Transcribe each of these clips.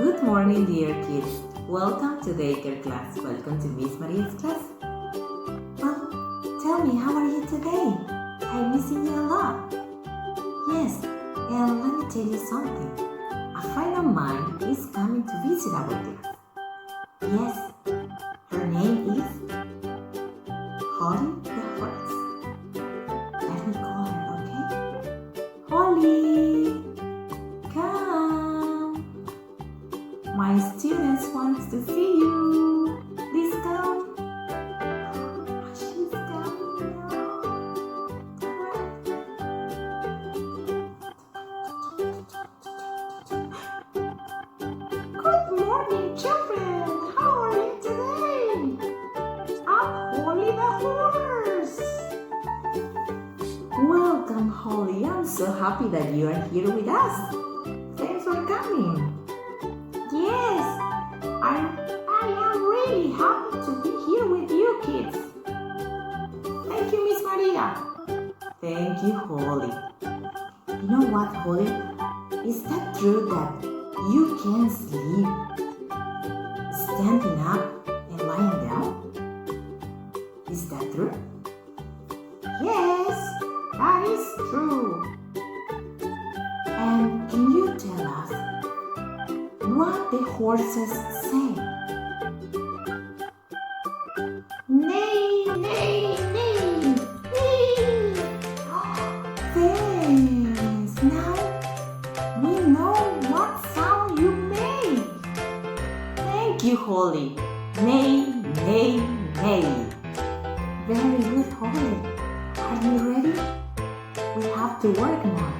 Good morning, dear kids. Welcome to daycare class. Welcome to Miss Maria's class. Well, tell me, how are you today? I'm missing you a lot. Yes, and let me tell you something. A friend of mine is coming to visit our class. Yes, her name is Holly the horse. Let me call her, okay? Holly, come. My students want to see you. Please come. She's coming now. Good morning, children. How are you today? I'm Holly the horse. Welcome, Holly. I'm so happy that you are here with us. Thanks for coming. Yes, I am really happy to be here with you kids. Thank you, Miss Maria. Thank you, Holly. You know what, Holly? Is that true that you can sleep standing up and lying down? Is that true? Yes, that is true. And can you tell us what the horses say? Neigh, neigh, neigh, neigh. Thanks. Now we know what sound you make. Thank you, Holly. Neigh, neigh, neigh. Very good, Holly. Are you ready? We have to work now.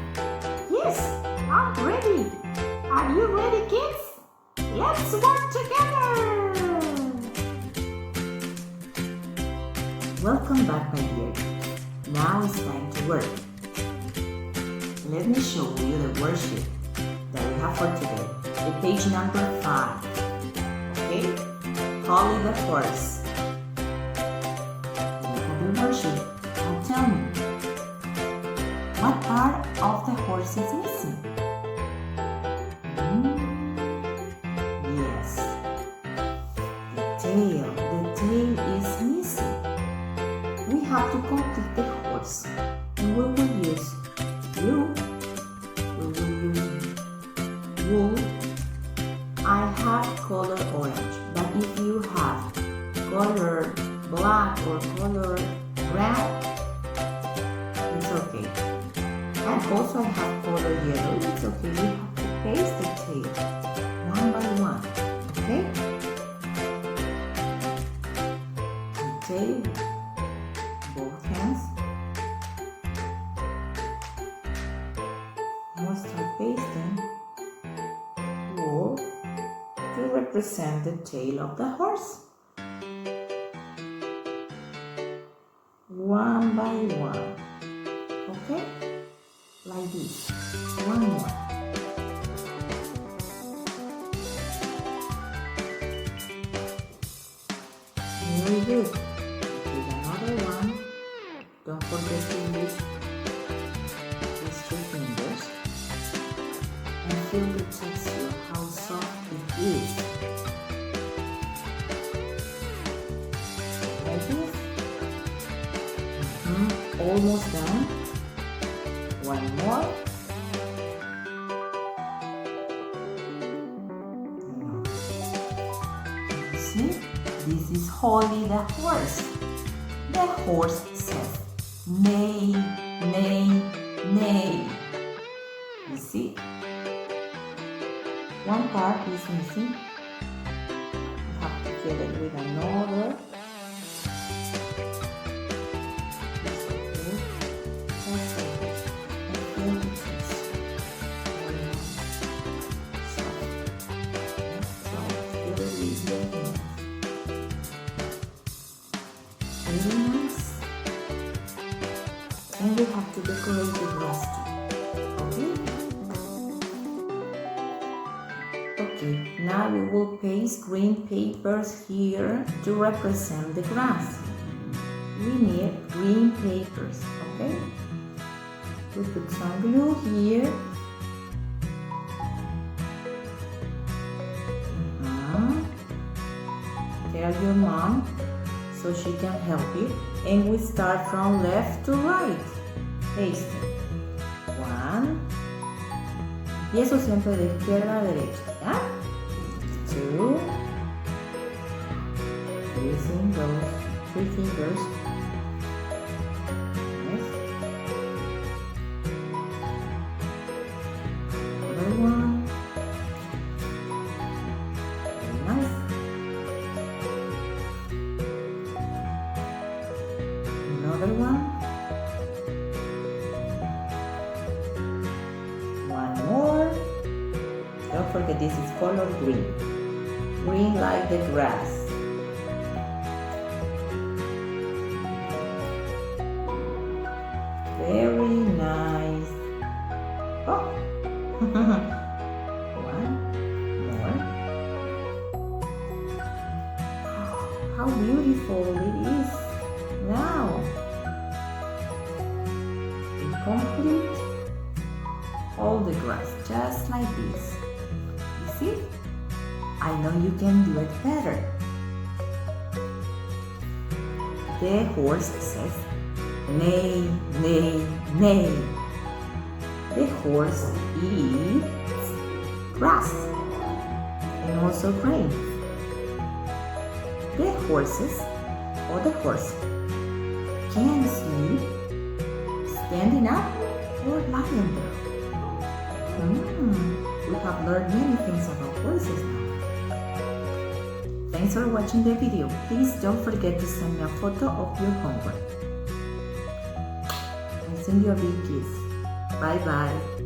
Yes, I'm ready. Are you ready, kids? Let's work together! Welcome back, my dear. Now it's time to work. Let me show you the worksheet that we have for today. The page number 5. Okay? Holly the horse. Look at the worksheet. Now tell me, what part of the horse is missing? Yes, the tail is missing. We have to complete the horse, and we will use glue, we will use wool. I have color orange, but if you have color black or color red, it's okay. And also I have color yellow, it's okay. We have to paste the tail one by one, okay? The tail, both hands. We'll start pasting wool to represent the tail of the horse. One by one, okay? Like this. One more. Very good. With another one. Don't forget to use these 2 fingers and feel the texture, how soft it is. Like this. Almost done. One more. See? This is Holly the horse. The horse says, neigh, neigh, neigh. You see? One part is missing. You have to fill it with another. Very nice. And we have to decorate the grass too. Okay? Okay, now we will paste green papers here to represent the grass. We need green papers, okay? We put some glue here your mom so she can help you. And we start from left to right. Pasting. 1. Empiezo siempre de izquierda a derecha, ¿ya? 2. Using those 3 fingers. Yes. Another one. Very nice. Another one. One more. Don't forget this is color green. Green like the grass. Very nice. Oh. One more. Oh, how beautiful it is. Now we complete all the grass just like this. You see? I know you can do it better. The horse says, neigh, neigh, neigh. The horse eats grass and also grain. The horses or the horse can sleep standing up or lying down. We have learned many things about horses now. Thanks for watching the video. Please don't forget to send me a photo of your homework. I send you a big kiss. Bye bye.